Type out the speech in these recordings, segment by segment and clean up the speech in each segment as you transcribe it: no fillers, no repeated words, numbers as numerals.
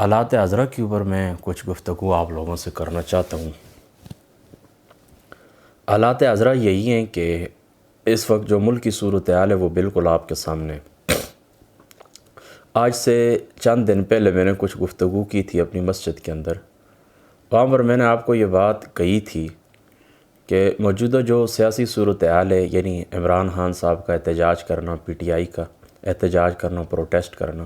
حالات عذرا کے اوپر میں کچھ گفتگو آپ لوگوں سے کرنا چاہتا ہوں۔ حالات عذرا یہی ہیں کہ اس وقت جو ملک کی صورتحال ہے وہ بالکل آپ کے سامنے۔ آج سے چند دن پہلے میں نے کچھ گفتگو کی تھی اپنی مسجد کے اندر، وہاں پر میں نے آپ کو یہ بات کہی تھی کہ موجودہ جو سیاسی صورتحال ہے، یعنی عمران خان صاحب کا احتجاج کرنا، پی ٹی آئی کا احتجاج کرنا، پروٹیسٹ کرنا،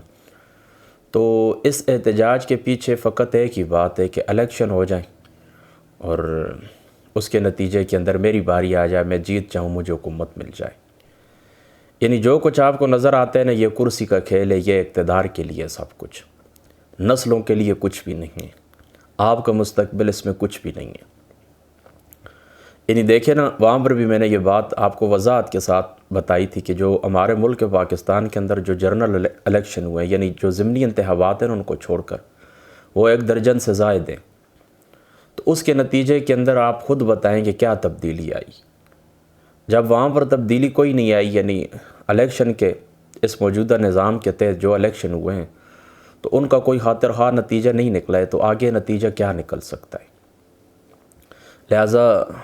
تو اس احتجاج کے پیچھے فقط ایک ہی بات ہے کہ الیکشن ہو جائیں اور اس کے نتیجے کے اندر میری باری آ جائے، میں جیت جاؤں، مجھے حکومت مل جائے۔ یعنی جو کچھ آپ کو نظر آتا ہے نا، یہ کرسی کا کھیل ہے، یہ اقتدار کے لیے سب کچھ، نسلوں کے لیے کچھ بھی نہیں ہے، آپ کا مستقبل اس میں کچھ بھی نہیں ہے۔ یعنی دیکھیں نا، وہاں پر بھی میں نے یہ بات آپ کو وضاحت کے ساتھ بتائی تھی کہ جو ہمارے ملک پاکستان کے اندر جو جنرل الیکشن ہوئے ہیں، یعنی جو ضمنی انتخابات ہیں ان کو چھوڑ کر وہ 1 درجن سے زائد ہیں، تو اس کے نتیجے کے اندر آپ خود بتائیں کہ کیا تبدیلی آئی۔ جب وہاں پر تبدیلی کوئی نہیں آئی، یعنی الیکشن کے اس موجودہ نظام کے تحت جو الیکشن ہوئے ہیں تو ان کا کوئی خاطر خواہ نتیجہ نہیں نکلا ہے، تو آگے نتیجہ کیا نکل سکتا ہے؟ لہٰذا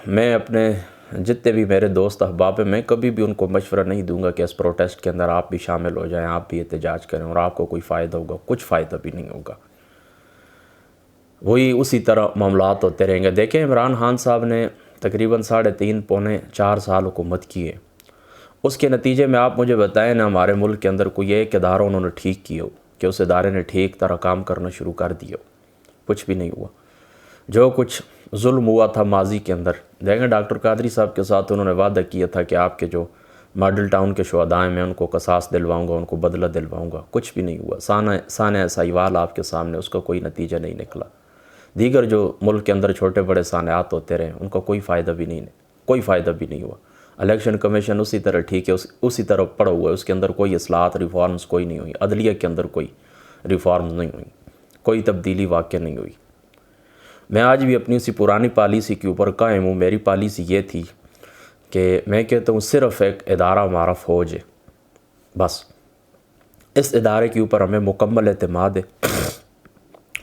میں اپنے جتنے بھی میرے دوست احباب ہیں، میں کبھی بھی ان کو مشورہ نہیں دوں گا کہ اس پروٹیسٹ کے اندر آپ بھی شامل ہو جائیں، آپ بھی احتجاج کریں اور آپ کو کوئی فائدہ ہوگا، کچھ فائدہ بھی نہیں ہوگا، وہی اسی طرح معاملات ہوتے رہیں گے۔ دیکھیں، عمران خان صاحب نے تقریباً 3.5 پونے 4 سال حکومت کی ہے، اس کے نتیجے میں آپ مجھے بتائیں نا، ہمارے ملک کے اندر کوئی ایک ادارہ انہوں نے ٹھیک کیا ہو کہ اس ادارے نے ٹھیک طرح کام کرنا شروع کر دیا ہو؟ کچھ بھی نہیں ہوا۔ جو کچھ ظلم ہوا تھا ماضی کے اندر، دیکھیں ڈاکٹر قادری صاحب کے ساتھ انہوں نے وعدہ کیا تھا کہ آپ کے جو ماڈل ٹاؤن کے شہداء ہیں میں ان کو قصاص دلواؤں گا، ان کو بدلہ دلواؤں گا، کچھ بھی نہیں ہوا۔ سانحہ ساہیوال آپ کے سامنے، اس کا کوئی نتیجہ نہیں نکلا۔ دیگر جو ملک کے اندر چھوٹے بڑے سانحات ہوتے رہے ان کا کوئی فائدہ بھی نہیں ہوا۔ الیکشن کمیشن اسی طرح ٹھیک ہے، اسی طرح پڑا ہوا ہے، اس کے اندر کوئی اصلاحات ریفارمز کوئی نہیں ہوئی، عدلیہ کے اندر کوئی ریفارمز نہیں ہوئی، کوئی تبدیلی واقع نہیں ہوئی۔ میں آج بھی اپنی اسی پرانی پالیسی کے اوپر قائم ہوں۔ میری پالیسی یہ تھی کہ میں کہتا ہوں صرف ایک ادارہ ہمارا فوج ہے، بس اس ادارے کے اوپر ہمیں مکمل اعتماد ہے،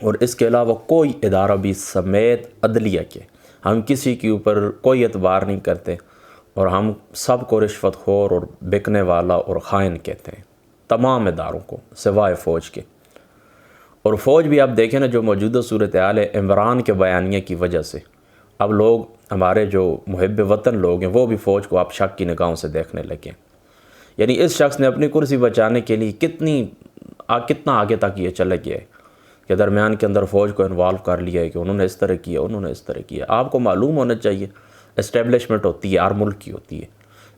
اور اس کے علاوہ کوئی ادارہ بھی سمیت عدلیہ کے ہم کسی کے اوپر کوئی اعتبار نہیں کرتے، اور ہم سب کو رشوت خور اور بکنے والا اور خائن کہتے ہیں، تمام اداروں کو سوائے فوج کے۔ اور فوج بھی آپ دیکھیں نا، جو موجودہ صورتحال ہے عمران کے بیانیے کی وجہ سے اب لوگ، ہمارے جو محب وطن لوگ ہیں، وہ بھی فوج کو آپ شک کی نگاہوں سے دیکھنے لگے۔ یعنی اس شخص نے اپنی کرسی بچانے کے لیے کتنا آگے تک یہ چلے گیا ہے کہ درمیان کے اندر فوج کو انوالو کر لیا ہے کہ انہوں نے اس طرح کیا، انہوں نے اس طرح کیا۔ آپ کو معلوم ہونا چاہیے، اسٹیبلشمنٹ ہوتی ہے، ہر ملک کی ہوتی ہے،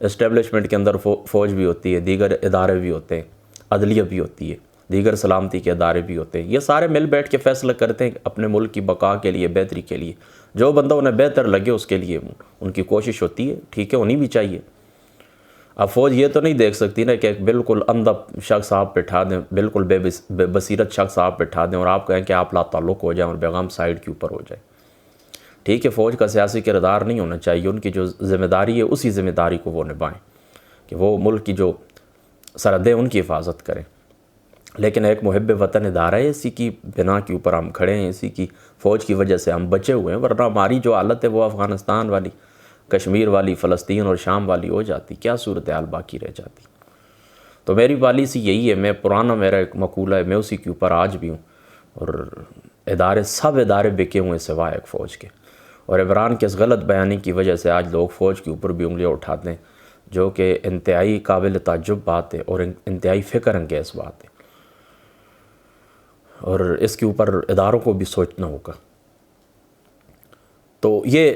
اسٹیبلشمنٹ کے اندر فوج بھی ہوتی ہے، دیگر ادارے بھی ہوتے ہیں، عدلیہ بھی ہوتی ہے، دیگر سلامتی کے ادارے بھی ہوتے ہیں، یہ سارے مل بیٹھ کے فیصلہ کرتے ہیں اپنے ملک کی بقا کے لیے، بہتری کے لیے، جو بندہ انہیں بہتر لگے اس کے لیے ان کی کوشش ہوتی ہے، ٹھیک ہے، ہونی بھی چاہیے۔ اب فوج یہ تو نہیں دیکھ سکتی نا کہ ایک بالکل اندھا شخص آپ بٹھا دیں، بالکل بے بصیرت شخص آپ بٹھا دیں اور آپ کہیں کہ آپ لا تعلق ہو جائیں اور بیغام سائیڈ کے اوپر ہو جائے۔ ٹھیک ہے، فوج کا سیاسی کردار نہیں ہونا چاہیے، ان کی جو ذمہ داری ہے اسی ذمہ داری کو وہ نبھائیں کہ وہ ملک کی جو سرحدیں ان کی حفاظت کریں، لیکن ایک محب وطن ادارہ ہے، اسی کی بنا کے اوپر ہم کھڑے ہیں، اسی کی فوج کی وجہ سے ہم بچے ہوئے ہیں، ورنہ ہماری جو حالت ہے وہ افغانستان والی، کشمیر والی، فلسطین اور شام والی ہو جاتی، کیا صورتحال باقی رہ جاتی۔ تو میری پالیسی یہی ہے، میرا ایک مقولہ ہے، میں اسی کے اوپر آج بھی ہوں، اور سب ادارے بکے ہوئے سوائے ایک فوج کے۔ اور عمران کے اس غلط بیانی کی وجہ سے آج لوگ فوج کے اوپر بھی انگلیاں اٹھاتے ہیں، جو کہ انتہائی قابل تعجب بات ہے اور انتہائی فکر انگیز بات ہے، اور اس کے اوپر اداروں کو بھی سوچنا ہوگا۔ تو یہ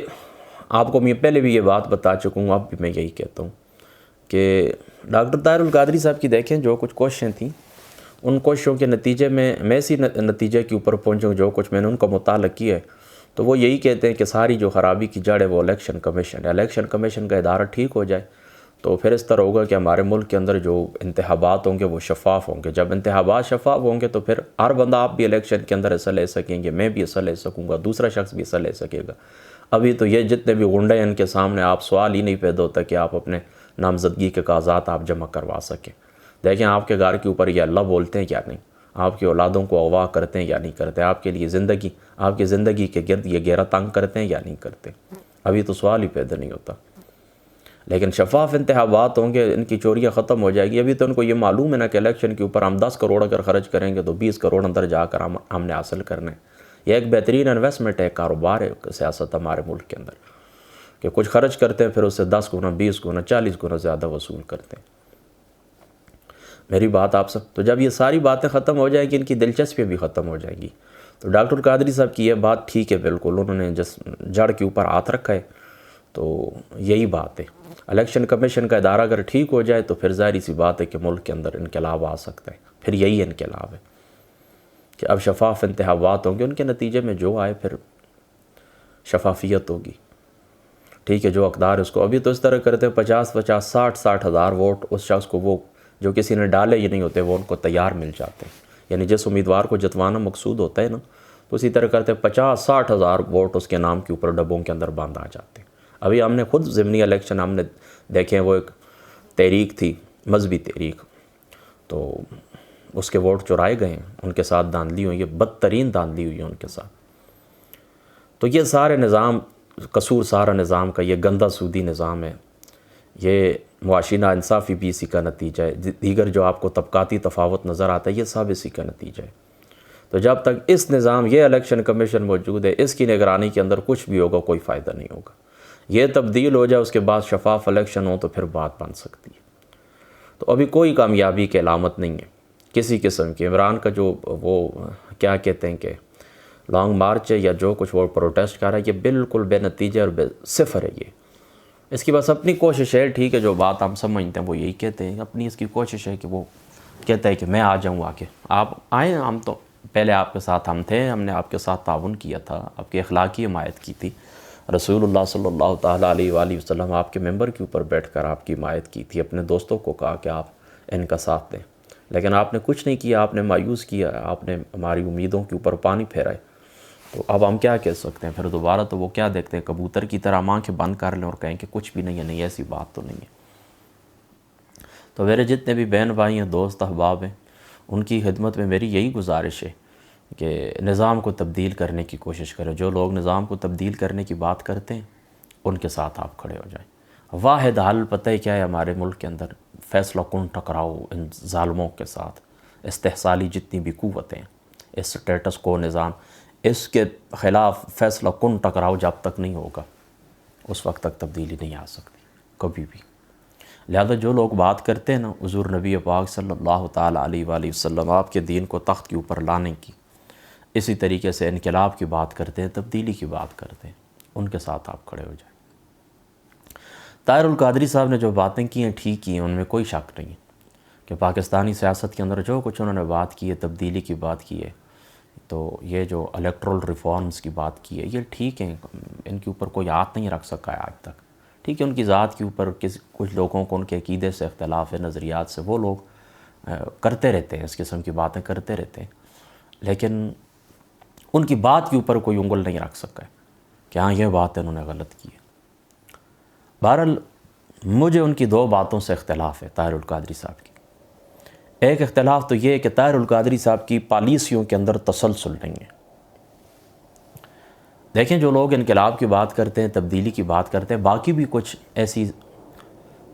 آپ کو میں پہلے بھی یہ بات بتا چکا ہوں، اب بھی میں یہی کہتا ہوں کہ ڈاکٹر طاہر القادری صاحب کی دیکھیں جو کچھ کوششیں تھیں، ان کوششوں کے نتیجے میں اسی نتیجے کے اوپر پہنچوں، جو کچھ میں نے ان کا مطالعہ کیا ہے، تو وہ یہی کہتے ہیں کہ ساری جو خرابی کی جڑ ہے وہ الیکشن کمیشن ہے۔ الیکشن کمیشن کا ادارہ ٹھیک ہو جائے تو پھر اس طرح ہوگا کہ ہمارے ملک کے اندر جو انتخابات ہوں گے وہ شفاف ہوں گے۔ جب انتخابات شفاف ہوں گے تو پھر ہر بندہ، آپ بھی الیکشن کے اندر حصہ لے سکیں گے، میں بھی حصہ لے سکوں گا، دوسرا شخص بھی حصہ لے سکے گا۔ ابھی تو یہ جتنے بھی غنڈے ہیں ان کے سامنے آپ سوال ہی نہیں پیدا ہوتا کہ آپ اپنے نامزدگی کے کاغذات آپ جمع کروا سکیں۔ دیکھیں آپ کے گھر کے اوپر یہ اللہ بولتے ہیں کیا نہیں، آپ کی اولادوں کو اغوا کرتے ہیں یا نہیں کرتے، آپ کے لیے زندگی، آپ کی زندگی کے گرد یہ گھیرا تنگ کرتے ہیں یا نہیں کرتے، ابھی تو سوال ہی پیدا نہیں ہوتا۔ لیکن شفاف انتخابات ہوں گے، ان کی چوریاں ختم ہو جائے گی۔ ابھی تو ان کو یہ معلوم ہے نا کہ الیکشن کے اوپر ہم 10 کروڑ اگر خرچ کریں گے تو 20 کروڑ اندر جا کر ہم نے حاصل کرنا ہے۔ یہ ایک بہترین انویسٹمنٹ ہے، کاروبار ہے سیاست ہمارے ملک کے اندر، کہ کچھ خرچ کرتے ہیں پھر اس سے 10 گنا 20 گنا 40 گنا زیادہ وصول کرتے ہیں۔ میری بات آپ سب، تو جب یہ ساری باتیں ختم ہو جائیں گی، ان کی دلچسپیاں بھی ختم ہو جائیں گی۔ تو ڈاکٹر قادری صاحب کی یہ بات ٹھیک ہے، بالکل انہوں نے جس جڑ کے اوپر ہاتھ رکھا ہے، تو یہی بات ہے۔ الیکشن کمیشن کا ادارہ اگر ٹھیک ہو جائے تو پھر ظاہری سی بات ہے کہ ملک کے اندر انقلاب آ سکتا ہے۔ پھر یہی انقلاب ہے کہ اب شفاف انتخابات ہوں گے، ان کے نتیجے میں جو آئے پھر شفافیت ہوگی۔ ٹھیک ہے، جو اقدار اس کو ابھی تو اس طرح کرتے ہیں 50 60 ہزار ووٹ اس شخص کو، وہ جو کسی نے ڈالے ہی نہیں ہوتے، وہ ان کو تیار مل جاتے ہیں۔ یعنی جس امیدوار کو جتوانا مقصود ہوتا ہے نا، تو اسی طرح کرتے 50 60 ہزار ووٹ اس کے نام کے اوپر ڈبوں کے اندر باندھ آ جاتے ہیں۔ ابھی ہم نے خود ضمنی الیکشن ہم نے دیکھیں، وہ ایک تحریک تھی، مذہبی تحریک، تو اس کے ووٹ چرائے گئے ہیں، ان کے ساتھ دھاندلی ہوئی ہے، بدترین دھاندلی ہوئی ہے ان کے ساتھ۔ تو یہ سارے نظام، قصور سارا نظام کا یہ گندہ سودی نظام ہے، یہ معاشی ناانصافی بھی اسی کا نتیجہ ہے، دیگر جو آپ کو طبقاتی تفاوت نظر آتا ہے یہ سب اسی کا نتیجہ ہے۔ تو جب تک اس نظام، یہ الیکشن کمیشن موجود ہے، اس کی نگرانی کے اندر کچھ بھی ہوگا کوئی فائدہ نہیں ہوگا۔ یہ تبدیل ہو جائے، اس کے بعد شفاف الیکشن ہو تو پھر بات بن سکتی ہے۔ تو ابھی کوئی کامیابی کی علامت نہیں ہے کسی قسم کی۔ عمران کا جو وہ کیا کہتے ہیں کہ لانگ مارچ ہے یا جو کچھ وہ پروٹیسٹ کر رہا ہے، یہ بالکل بے نتیجہ اور صفر ہے۔ یہ اس کی بس اپنی کوشش ہے، ٹھیک ہے، جو بات ہم سمجھتے ہیں وہ یہی کہتے ہیں، اپنی اس کی کوشش ہے کہ وہ کہتا ہے کہ میں آ جاؤں، آ کے آپ آئیں، ہم تو پہلے آپ کے ساتھ ہم تھے، ہم نے آپ کے ساتھ تعاون کیا تھا، آپ کی اخلاقی حمایت کی تھی، رسول اللہ صلی اللہ تعالیٰ علیہ وآلہ وسلم آپ کے ممبر کے اوپر بیٹھ کر آپ کی حمایت کی تھی، اپنے دوستوں کو کہا کہ آپ ان کا ساتھ دیں، لیکن آپ نے کچھ نہیں کیا، آپ نے مایوس کیا، آپ نے ہماری امیدوں کے اوپر پانی پھیرائے۔ تو اب ہم کیا کہہ سکتے ہیں؟ پھر دوبارہ تو وہ کیا دیکھتے ہیں، کبوتر کی طرح آنکھیں بند کر لیں اور کہیں کہ کچھ بھی نہیں ہے، نہیں ایسی بات تو نہیں ہے۔ تو میرے جتنے بھی بہن بھائی ہیں، دوست احباب ہیں، ان کی خدمت میں میری یہی گزارش ہے کہ نظام کو تبدیل کرنے کی کوشش کریں۔ جو لوگ نظام کو تبدیل کرنے کی بات کرتے ہیں ان کے ساتھ آپ کھڑے ہو جائیں۔ واحد حل پتہ ہے کیا ہے ہمارے ملک کے اندر؟ فیصلہ کن ٹکراؤ ان ظالموں کے ساتھ، استحصالی جتنی بھی قوتیں، اس سٹیٹس کو نظام، اس کے خلاف فیصلہ کن ٹکراؤ جب تک نہیں ہوگا اس وقت تک تبدیلی نہیں آ سکتی کبھی بھی۔ لہذا جو لوگ بات کرتے ہیں نا حضور نبی پاک صلی اللہ تعالیٰ علیہ وآلہ وسلم آپ کے دین کو تخت کے اوپر لانے کی، اسی طریقے سے انقلاب کی بات کرتے ہیں، تبدیلی کی بات کرتے ہیں، ان کے ساتھ آپ کھڑے ہو جائیں۔ طاہر القادری صاحب نے جو باتیں کی ہیں ٹھیک کی ہیں، ان میں کوئی شک نہیں ہے کہ پاکستانی سیاست کے اندر جو کچھ انہوں نے بات کی ہے، تبدیلی کی بات کی ہے، تو یہ جو الیکٹرل ریفارمز کی بات کی ہے یہ ٹھیک ہیں، ان کے اوپر کوئی ہاتھ نہیں رکھ سکا ہے آج تک۔ ٹھیک ہے، ان کی ذات کے اوپر کچھ لوگوں کو ان کے عقیدے سے اختلاف ہے، نظریات سے، وہ لوگ کرتے رہتے ہیں، اس قسم کی باتیں کرتے رہتے ہیں، لیکن ان کی بات کے اوپر کوئی انگل نہیں رکھ سکا ہے کہ ہاں یہ بات انہوں نے غلط کی ہے۔ بہرحال مجھے ان کی دو باتوں سے اختلاف ہے طاہر القادری صاحب کی۔ ایک اختلاف تو یہ ہے کہ طاہر القادری صاحب کی پالیسیوں کے اندر تسلسل نہیں ہے۔ دیکھیں، جو لوگ انقلاب کی بات کرتے ہیں، تبدیلی کی بات کرتے ہیں، باقی بھی کچھ ایسی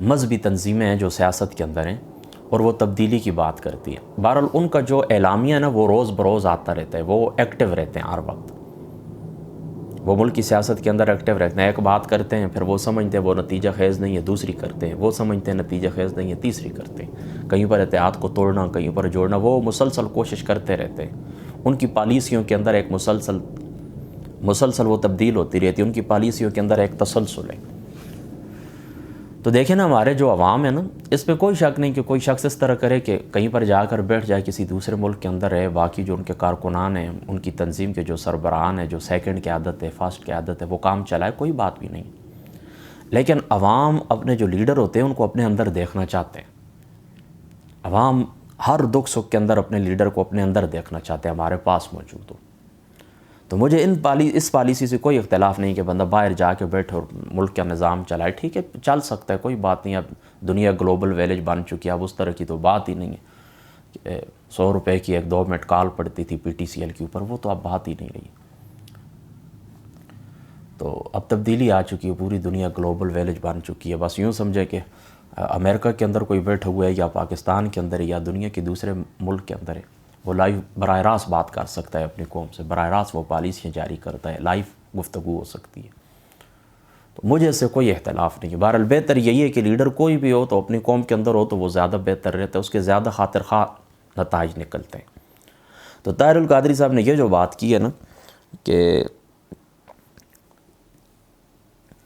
مذہبی تنظیمیں ہیں جو سیاست کے اندر ہیں اور وہ تبدیلی کی بات کرتی ہیں۔ بہرحال ان کا جو اعلامیہ ہے نا وہ روز بروز آتا رہتا ہے، وہ ایکٹیو رہتے ہیں ہر وقت، وہ ملک کی سیاست کے اندر ایکٹیو رہتے ہیں۔ ایک بات کرتے ہیں پھر وہ سمجھتے ہیں وہ نتیجہ خیز نہیں ہے، دوسری کرتے ہیں، وہ سمجھتے ہیں نتیجہ خیز نہیں ہے، تیسری کرتے ہیں، کہیں پر اتحاد کو توڑنا، کہیں پر جوڑنا، وہ مسلسل کوشش کرتے رہتے ہیں۔ ان کی پالیسیوں کے اندر ایک مسلسل وہ تبدیل ہوتی رہتی ہے، ان کی پالیسیوں کے اندر ایک تسلسل ہے۔ تو دیکھیں نا، ہمارے جو عوام ہے نا، اس پہ کوئی شک نہیں کہ کوئی شخص اس طرح کرے کہ کہیں پر جا کر بیٹھ جائے، کسی دوسرے ملک کے اندر رہے، باقی جو ان کے کارکنان ہیں، ان کی تنظیم کے جو سربراہان ہیں، جو سیکنڈ کی عادت ہے، فرسٹ کی عادت ہے، وہ کام چلائے، کوئی بات بھی نہیں۔ لیکن عوام اپنے جو لیڈر ہوتے ہیں ان کو اپنے اندر دیکھنا چاہتے ہیں۔ عوام ہر دکھ سکھ کے اندر اپنے لیڈر کو اپنے اندر دیکھنا چاہتے ہیں، ہمارے پاس موجود ہو۔ تو مجھے اس پالیسی سے کوئی اختلاف نہیں کہ بندہ باہر جا کے بیٹھے اور ملک کا نظام چلائے، ٹھیک ہے، چل سکتا ہے، کوئی بات نہیں۔ اب دنیا گلوبل ویلیج بن چکی ہے، اب اس طرح کی تو بات ہی نہیں ہے۔ 100 روپے کی 1-2 منٹ کال پڑتی تھی PTCL کے اوپر، وہ تو اب بات ہی نہیں رہی۔ تو اب تبدیلی آ چکی ہے، پوری دنیا گلوبل ویلیج بن چکی ہے۔ بس یوں سمجھے کہ امریکہ کے اندر کوئی بیٹھا ہوا ہے یا پاکستان کے اندر ہے یا دنیا کے دوسرے ملک کے اندر ہے، وہ لائیو براہ راست بات کر سکتا ہے اپنی قوم سے، براہ راست وہ پالیسیاں جاری کرتا ہے، لائیو گفتگو ہو سکتی ہے۔ تو مجھے اس سے کوئی اختلاف نہیں ہے۔ بہرحال بہتر یہی ہے کہ لیڈر کوئی بھی ہو تو اپنی قوم کے اندر ہو تو وہ زیادہ بہتر رہتا ہے، اس کے زیادہ خاطر خواہ نتائج نکلتے ہیں۔ تو طاہر القادری صاحب نے یہ جو بات کی ہے نا کہ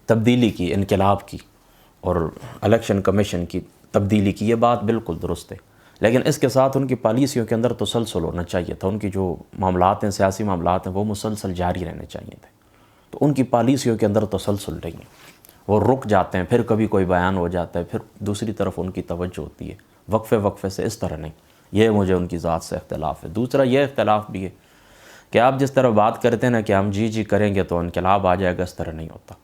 تبدیلی کی، انقلاب کی اور الیکشن کمیشن کی تبدیلی کی، یہ بات بالکل درست ہے، لیکن اس کے ساتھ ان کی پالیسیوں کے اندر تسلسل ہونا چاہیے تھا۔ ان کی جو معاملات ہیں، سیاسی معاملات ہیں، وہ مسلسل جاری رہنے چاہیے تھے۔ تو ان کی پالیسیوں کے اندر تسلسل نہیں ہے، وہ رک جاتے ہیں، پھر کبھی کوئی بیان ہو جاتا ہے، پھر دوسری طرف ان کی توجہ ہوتی ہے، وقفے سے، اس طرح نہیں۔ یہ مجھے ان کی ذات سے اختلاف ہے۔ دوسرا یہ اختلاف بھی ہے کہ آپ جس طرح بات کرتے ہیں نا کہ ہم جی کریں گے تو انقلاب آ جائے گا، اس طرح نہیں ہوتا۔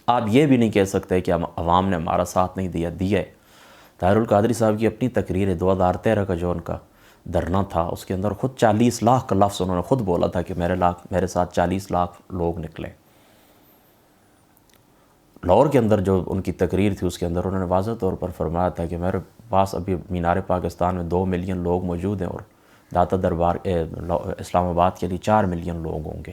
آپ یہ بھی نہیں کہہ سکتے کہ عوام نے ہمارا ساتھ نہیں دیا ہے۔ طاہر القادری صاحب کی اپنی تقریر ہے 2013 کا جو ان کا دھرنا تھا، اس کے اندر خود 40 لاکھ کا لفظ انہوں نے خود بولا تھا کہ میرے ساتھ 40 لاکھ لوگ نکلے۔ لاہور کے اندر جو ان کی تقریر تھی، اس کے اندر انہوں نے واضح طور پر فرمایا تھا کہ میرے پاس ابھی مینار پاکستان میں 2 ملین لوگ موجود ہیں اور داتا دربار اسلام آباد کے لیے 4 ملین لوگ ہوں گے۔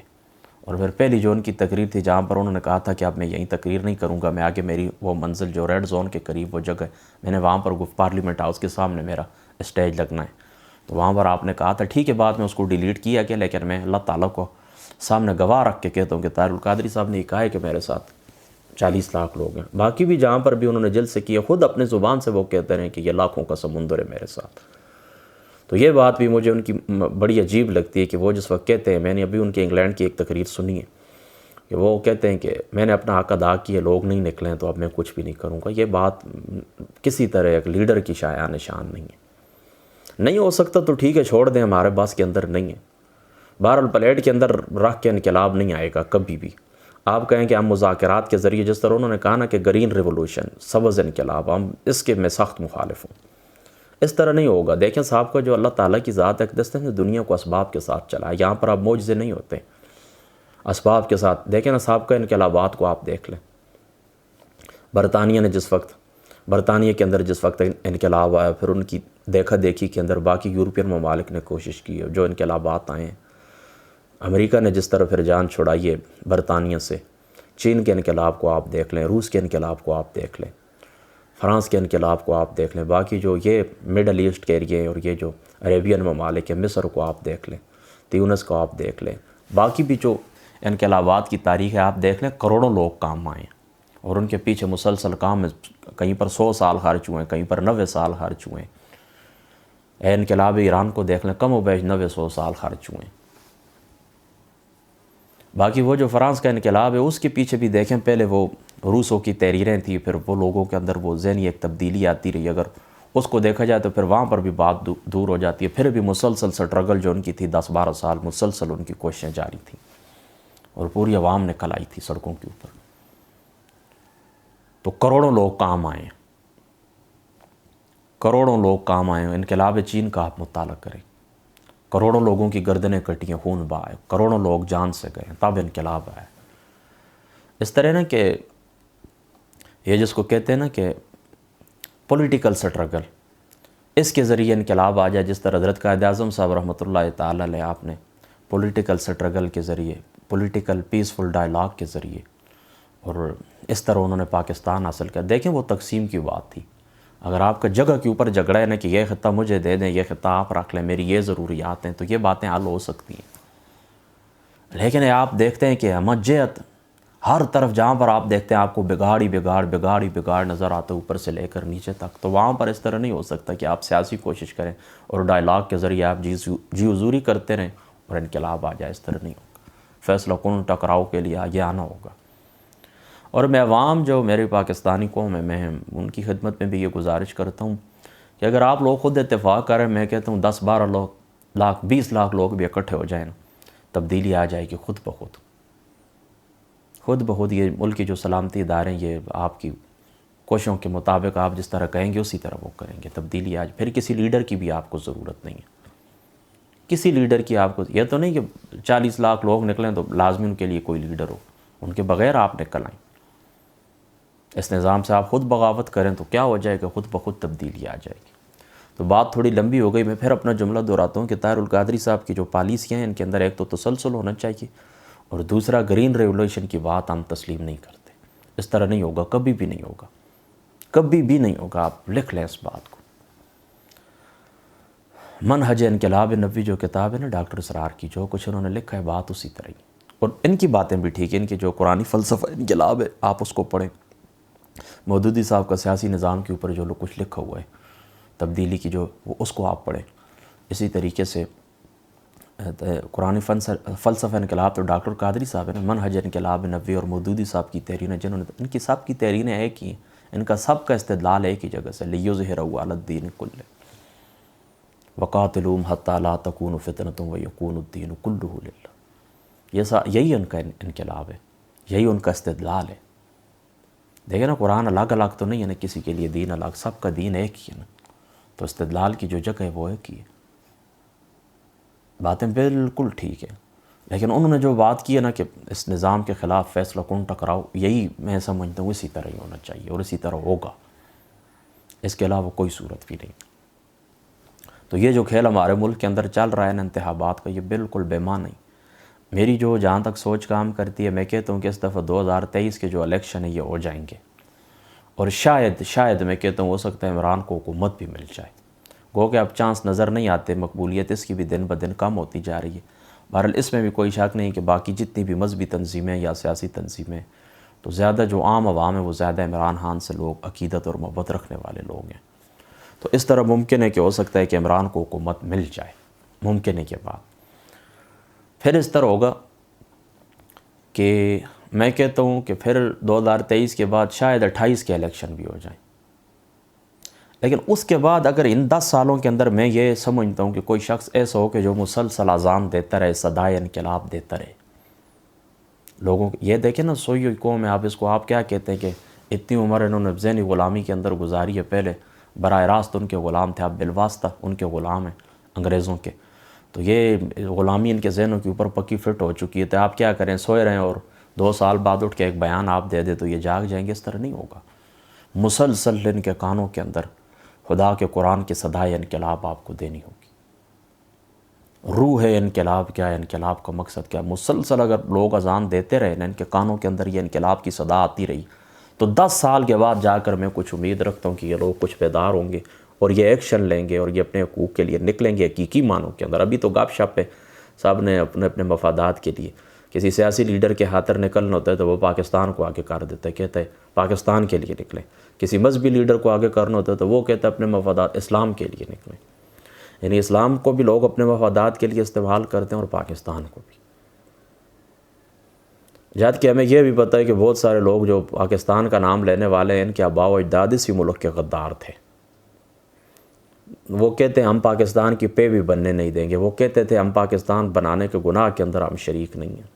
اور پھر پہلی جو ان کی تقریر تھی جہاں پر انہوں نے کہا تھا کہ اب میں یہیں تقریر نہیں کروں گا، میں آگے میری وہ منزل جو ریڈ زون کے قریب وہ جگہ میں نے وہاں پر پارلیمنٹ ہاؤس کے سامنے میرا اسٹیج لگنا ہے۔ تو وہاں پر آپ نے کہا تھا ٹھیک ہے، بعد میں اس کو ڈیلیٹ کیا گیا، لیکن میں اللہ تعالیٰ کو سامنے گواہ رکھ کے کہتا ہوں کہ طاہر القادری صاحب نے یہ کہا ہے کہ میرے ساتھ 40 لاکھ لوگ ہیں۔ باقی بھی جہاں پر بھی انہوں نے جلسے کیے، خود اپنے زبان سے وہ کہتے رہے کہ یہ لاکھوں کا سمندر ہے میرے ساتھ۔ تو یہ بات بھی مجھے ان کی بڑی عجیب لگتی ہے کہ وہ جس وقت کہتے ہیں، میں نے ابھی ان کے انگلینڈ کی ایک تقریر سنی ہے کہ وہ کہتے ہیں کہ میں نے اپنا حق ادا کیا، لوگ نہیں نکلیں تو اب میں کچھ بھی نہیں کروں گا۔ یہ بات کسی طرح ایک لیڈر کی شایع نشان نہیں ہے۔ نہیں ہو سکتا تو ٹھیک ہے، چھوڑ دیں، ہمارے بس کے اندر نہیں ہے۔ بہرحال پلیٹ کے اندر رکھ کے انقلاب نہیں آئے گا کبھی بھی۔ آپ کہیں کہ ہم مذاکرات کے ذریعے، جس طرح انہوں نے کہا نا کہ گرین ریولوشن، سبز انقلاب، ہم اس کے میں سخت مخالف ہوں، اس طرح نہیں ہوگا۔ دیکھیں صاحب کا جو اللہ تعالیٰ کی ذات اقدس نے دنیا کو اسباب کے ساتھ چلا ہے، یہاں پر اب معجزے نہیں ہوتے اسباب کے ساتھ۔ دیکھیں نا صاحب کا انقلابات کو آپ دیکھ لیں، برطانیہ کے اندر جس وقت انقلاب آیا، پھر ان کی دیکھا دیکھی کے اندر باقی یورپین ممالک نے کوشش کی ہے، جو انقلابات آئے ہیں۔ امریکہ نے جس طرح پھر جان چھڑائی ہے برطانیہ سے، چین کے انقلاب کو آپ دیکھ لیں، روس کے انقلاب کو آپ دیکھ لیں، فرانس کے انقلاب کو آپ دیکھ لیں، باقی جو یہ مڈل ایسٹ کے ایریے ہیں اور یہ جو عربین ممالک ہیں، مصر کو آپ دیکھ لیں، تیونس کو آپ دیکھ لیں، باقی بھی جو انقلابات کی تاریخ ہے آپ دیکھ لیں، کروڑوں لوگ کام آئے ہیں اور ان کے پیچھے مسلسل کام، کہیں پر 100 سال خرچ ہوئے ہیں، کہیں پر 90 سال خرچ ہوئے ہیں۔ انقلاب ایران کو دیکھ لیں، کم و بیش 90-100 سال خرچ ہوئے ہیں۔ باقی وہ جو فرانس کا انقلاب ہے، اس کے پیچھے بھی دیکھیں، پہلے وہ روسوں کی تحریریں تھیں، پھر وہ لوگوں کے اندر وہ ذہنی ایک تبدیلی آتی رہی، اگر اس کو دیکھا جائے تو پھر وہاں پر بھی بات دور ہو جاتی ہے۔ پھر بھی مسلسل سٹرگل جو ان کی تھی 10-12 سال، مسلسل ان کی کوششیں جاری تھیں اور پوری عوام نے کلائی تھی سڑکوں کے اوپر۔ تو کروڑوں لوگ کام آئے ہیں، کروڑوں لوگ کام آئے ہیں۔ انقلاب چین کا آپ مطالعہ کریں، کروڑوں لوگوں کی گردنیں کٹی ہیں، خون بہائے، کروڑوں لوگ جان سے گئے، تب انقلاب آیا۔ اس طرح نا کہ یہ جس کو کہتے ہیں نا کہ پولیٹیکل سٹرگل، اس کے ذریعے انقلاب آ جائے، جس طرح حضرت قائد اعظم صاحب رحمۃ اللہ تعالی علیہ آپ نے پولیٹیکل سٹرگل کے ذریعے، پولیٹیکل پیسفل ڈائلاگ کے ذریعے، اور اس طرح انہوں نے پاکستان حاصل کیا۔ دیکھیں وہ تقسیم کی بات تھی، اگر آپ کا جگہ کے اوپر جھگڑا ہے نا کہ یہ خطہ مجھے دے دیں، یہ خطہ آپ رکھ لیں، میری یہ ضروریات ہیں، تو یہ باتیں حل ہو سکتی ہیں۔ لیکن آپ دیکھتے ہیں کہ ہمجیت ہر طرف، جہاں پر آپ دیکھتے ہیں آپ کو بگاڑ نظر آتا ہے، اوپر سے لے کر نیچے تک۔ تو وہاں پر اس طرح نہیں ہو سکتا کہ آپ سیاسی کوشش کریں اور ڈائلاگ کے ذریعے آپ جی حضوری کرتے رہیں اور انقلاب آ جائے، اس طرح نہیں ہوگا۔ فیصلہ کن ٹکراؤ کے لیے آگے آنا ہوگا۔ اور میں عوام جو میری پاکستانی قوم ہے، میں ان کی خدمت میں بھی یہ گزارش کرتا ہوں کہ اگر آپ لوگ خود اتفاق کریں، میں کہتا ہوں 10-12 لاکھ 20 لاکھ لوگ بھی اکٹھے ہو جائیں، تبدیلی آ جائے گی خود بخود۔ یہ ملک کی جو سلامتی ادارے ہیں، یہ آپ کی کوششوں کے مطابق آپ جس طرح کہیں گے اسی طرح وہ کریں گے. تبدیلی آج پھر کسی لیڈر کی بھی آپ کو ضرورت نہیں ہے. کسی لیڈر کی آپ کو یہ تو نہیں کہ 40 لاکھ لوگ نکلیں تو لازمی ان کے لیے کوئی لیڈر ہو. ان کے بغیر آپ نکل آئیں. اس نظام سے آپ خود بغاوت کریں تو کیا ہو جائے گا؟ خود بخود تبدیلی آ جائے گی. تو بات تھوڑی لمبی ہو گئی. میں پھر اپنا جملہ دہراتا ہوں کہ طاہر القادری صاحب کی جو پالیسیاں ہیں ان کے اندر ایک تو تسلسل ہونا چاہیے اور دوسرا گرین ریولوشن کی بات ہم تسلیم نہیں کرتے. اس طرح نہیں ہوگا، کبھی بھی نہیں ہوگا، کبھی بھی نہیں ہوگا. آپ لکھ لیں اس بات کو. منہج انقلاب نبوی جو کتاب ہے نا ڈاکٹر اسرار کی، جو کچھ انہوں نے لکھا ہے بات اسی طرح ہی. اور ان کی باتیں بھی ٹھیک ہیں. ان کے جو قرآنی فلسفہ انقلاب ہے آپ اس کو پڑھیں. مودودی صاحب کا سیاسی نظام کے اوپر جو کچھ لکھا ہوا ہے تبدیلی کی جو اس کو آپ پڑھیں. اسی طریقے سے قرآنی فلسفہ انقلاب تو ڈاکٹر قادری صاحب ہے نا. منہج انقلاب نبوی اور مودودی صاحب کی تحریریں جنہوں نے ان کی سب کی تحریریں ایک ہی ہیں. ان کا سب کا استدلال ایک ہی جگہ سے لیظہرہ علی الدین کلہ وقاتلوہم حتی لا تکون فتنۃ ویکون الدین کلہ للہ. یہی ان کا انقلاب ہے، یہی ان کا استدلال ہے. دیکھیں نا قرآن الگ الگ تو نہیں ہے نا، کسی کے لیے دین الگ، سب کا دین ایک ہی ہے نا. تو استدلال کی جو جگہ ہے وہ ایک ہی ہے. باتیں بالکل ٹھیک ہے. لیکن انہوں نے جو بات کی ہے نا کہ اس نظام کے خلاف فیصلہ کن ٹکراؤ، یہی میں سمجھتا ہوں اسی طرح ہی ہونا چاہیے اور اسی طرح ہوگا. اس کے علاوہ کوئی صورت بھی نہیں. تو یہ جو کھیل ہمارے ملک کے اندر چل رہا ہے نا انتخابات کا، یہ بالکل بے معنی. میری جو جہاں تک سوچ کام کرتی ہے میں کہتا ہوں کہ اس دفعہ 2023 کے جو الیکشن ہیں یہ ہو جائیں گے. اور شاید میں کہتا ہوں ہو سکتا ہے عمران کو حکومت بھی مل جائے. گو کہ اب چانس نظر نہیں آتے، مقبولیت اس کی بھی دن بدن کم ہوتی جا رہی ہے. بہرحال اس میں بھی کوئی شک نہیں کہ باقی جتنی بھی مذہبی تنظیمیں یا سیاسی تنظیمیں تو زیادہ جو عام عوام ہے وہ زیادہ عمران خان سے لوگ عقیدت اور محبت رکھنے والے لوگ ہیں. تو اس طرح ممکن ہے کہ ہو سکتا ہے کہ عمران کو حکومت مل جائے، ممکن ہے کہ بات. پھر اس طرح ہوگا کہ میں کہتا ہوں کہ پھر 2023 کے بعد شاید 28 کے الیکشن بھی ہو جائیں. لیکن اس کے بعد اگر ان 10 سالوں کے اندر میں یہ سمجھتا ہوں کہ کوئی شخص ایسا ہو کہ جو مسلسل اذان دیتا رہے، صدائے انقلاب دیتا رہے لوگوں کو. یہ دیکھیں نا سوئی قوم ہے، آپ کیا کہتے ہیں کہ اتنی عمر انہوں نے ذہنی غلامی کے اندر گزاری ہے. پہلے براہ راست ان کے غلام تھے، اب بالواسطہ ان کے غلام ہیں انگریزوں کے. تو یہ غلامی ان کے ذہنوں کے اوپر پکی فٹ ہو چکی ہے. تو آپ کیا کریں، سوئے رہیں اور 2 سال بعد اٹھ کے ایک بیان آپ دے دیں تو یہ جاگ جائیں گے؟ اس طرح نہیں ہوگا. مسلسل ان کے کانوں کے اندر خدا کے قرآن کی صدائے انقلاب آپ کو دینی ہوگی. روح ہے انقلاب کیا ہے، انقلاب کا مقصد کیا. مسلسل اگر لوگ اذان دیتے رہے نا، ان کے کانوں کے اندر یہ انقلاب کی صدا آتی رہی تو 10 سال کے بعد جا کر میں کچھ امید رکھتا ہوں کہ یہ لوگ کچھ بیدار ہوں گے اور یہ ایکشن لیں گے اور یہ اپنے حقوق کے لیے نکلیں گے حقیقی معنوں کے اندر. ابھی تو گپ شپ ہے صاحب نے اپنے مفادات کے لیے. کسی سیاسی لیڈر کے خاطر نکلنا ہوتا ہے تو وہ پاکستان کو آگے کر دیتا ہے، کہتا ہے پاکستان کے لیے نکلیں. کسی مذہبی لیڈر کو آگے کرنا ہوتا ہے تو وہ کہتا ہے اپنے مفادات اسلام کے لیے نکلیں. یعنی اسلام کو بھی لوگ اپنے مفادات کے لیے استعمال کرتے ہیں اور پاکستان کو بھی. جب کہ ہمیں یہ بھی پتہ ہے کہ بہت سارے لوگ جو پاکستان کا نام لینے والے ہیں ان کے آباء و اجداد اسی ملک کے غدار تھے. وہ کہتے ہیں ہم پاکستان کی پے بھی بننے نہیں دیں گے. وہ کہتے تھے ہم پاکستان بنانے کے گناہ کے اندر ہم شریک نہیں ہیں.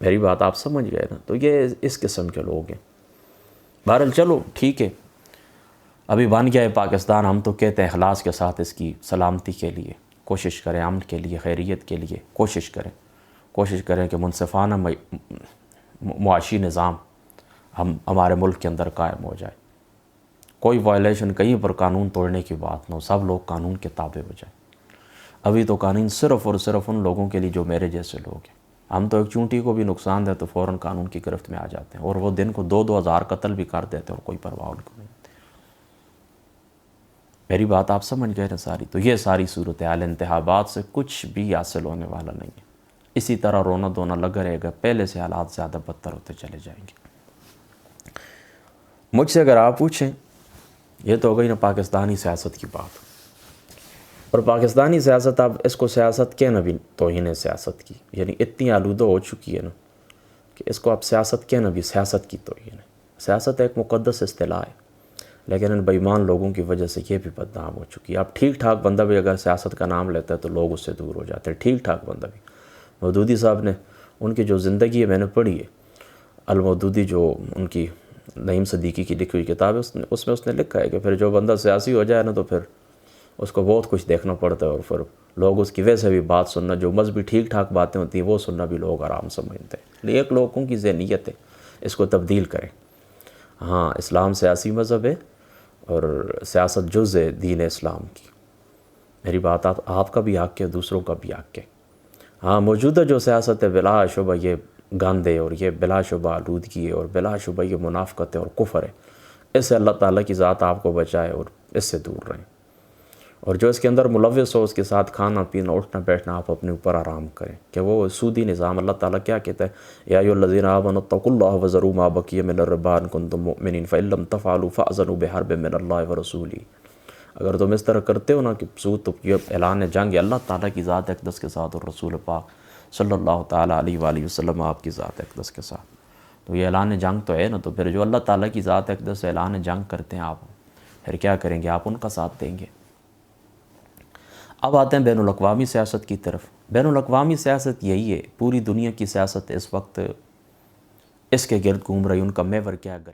میری بات آپ سمجھ گئے نا. تو یہ اس قسم کے لوگ ہیں. بہرحال چلو ٹھیک ہے، ابھی بن گیا ہے پاکستان. ہم تو کہتے ہیں اخلاص کے ساتھ اس کی سلامتی کے لیے کوشش کریں، امن کے لیے، خیریت کے لیے کوشش کریں کہ منصفانہ معاشی نظام ہمارے ملک کے اندر قائم ہو جائے. کوئی وائلیشن کہیں پر قانون توڑنے کی بات نہ ہو، سب لوگ قانون کے تابع ہو جائیں. ابھی تو قانون صرف اور صرف ان لوگوں کے لیے جو میرے جیسے لوگ ہیں. ہم تو ایک چونٹی کو بھی نقصان دے تو فوراً قانون کی گرفت میں آ جاتے ہیں اور وہ دن کو 2-2 ہزار قتل بھی کر دیتے ہیں اور کوئی پرواہ ان کو نہیں. میری بات آپ سمجھ گئے نا ساری. تو یہ ساری صورتحال انتخابات سے کچھ بھی حاصل ہونے والا نہیں ہے. اسی طرح رونا دھونا لگا رہے گا، پہلے سے حالات زیادہ بدتر ہوتے چلے جائیں گے. مجھ سے اگر آپ پوچھیں، یہ تو ہو گئی نا پاکستانی سیاست کی بات. اور پاکستانی سیاست اب اس کو سیاست کہنا بھی توہین ہے سیاست کی. یعنی اتنی آلودہ ہو چکی ہے نا کہ اس کو اب سیاست کہنا بھی سیاست کی توہین ہے. سیاست ایک مقدس اصطلاح ہے لیکن ان بے ایمان لوگوں کی وجہ سے یہ بھی بدنام ہو چکی ہے. اب ٹھیک ٹھاک بندہ بھی اگر سیاست کا نام لیتا ہے تو لوگ اس سے دور ہو جاتے ہیں. ٹھیک ٹھاک بندہ بھی. مودودی صاحب نے ان کی جو زندگی ہے میں نے پڑھی ہے، المودودی جو ان کی نعیم صدیقی کی لکھی ہوئی کتاب ہے، اس میں اس نے لکھا ہے کہ پھر جو بندہ سیاسی ہو جائے نا تو پھر اس کو بہت کچھ دیکھنا پڑتا ہے، اور پھر لوگ اس کی ویسے بھی بات سننا، جو مذہبی ٹھیک ٹھاک باتیں ہوتی ہیں وہ سننا بھی لوگ آرام سمجھتے ہیں۔ ایک لوگوں کی ذہنیت ہے، اس کو تبدیل کریں۔ ہاں، اسلام سیاسی مذہب ہے اور سیاست جز ہے دین اسلام کی۔ میری بات آپ کا بھی حق ہے، دوسروں کا بھی حق ہے۔ ہاں، موجودہ جو سیاست ہے بلا شبہ یہ گند ہے، اور یہ بلا شبہ آلودگی ہے، اور بلا شبہ یہ منافقت ہے اور کفر ہے۔ اس سے اللہ تعالیٰ کی ذات آپ کو بچائے اور اس سے دور رہیں۔ اور جو اس کے اندر ملوث ہو، اس کے ساتھ کھانا پینا اٹھنا بیٹھنا، آپ اپنے اوپر آرام کریں، کہ وہ سودی نظام اللہ تعالیٰ کیا کہتا ہے، یا ایھا الذین آمنوا اتقوا اللہ وذروا ما بقی من الربا ان کنتم مؤمنین فإن لم تفعلوا فأذنوا بحرب من اللہ ورسولہ۔ اگر تم اس طرح کرتے ہو نا کہ سود، تو یہ اعلان جنگ ہے اللہ تعالیٰ کی ذات اقدس کے ساتھ اور رسول پاک صلی اللہ تعالیٰ علیہ وآلہ وسلم آپ کی ذات اقدس کے ساتھ، تو یہ اعلان جنگ تو ہے نا۔ تو پھر جو اللہ تعالیٰ کی ذات اقدس سے اعلان جنگ کرتے ہیں آپ، پھر کیا کریں گے؟ آپ ان کا ساتھ دیں گے۔ اب آتے ہیں بین الاقوامی سیاست کی طرف۔ بین الاقوامی سیاست یہی ہے، پوری دنیا کی سیاست اس وقت اس کے گرد گھوم رہی، ان کا محور کیا ہے؟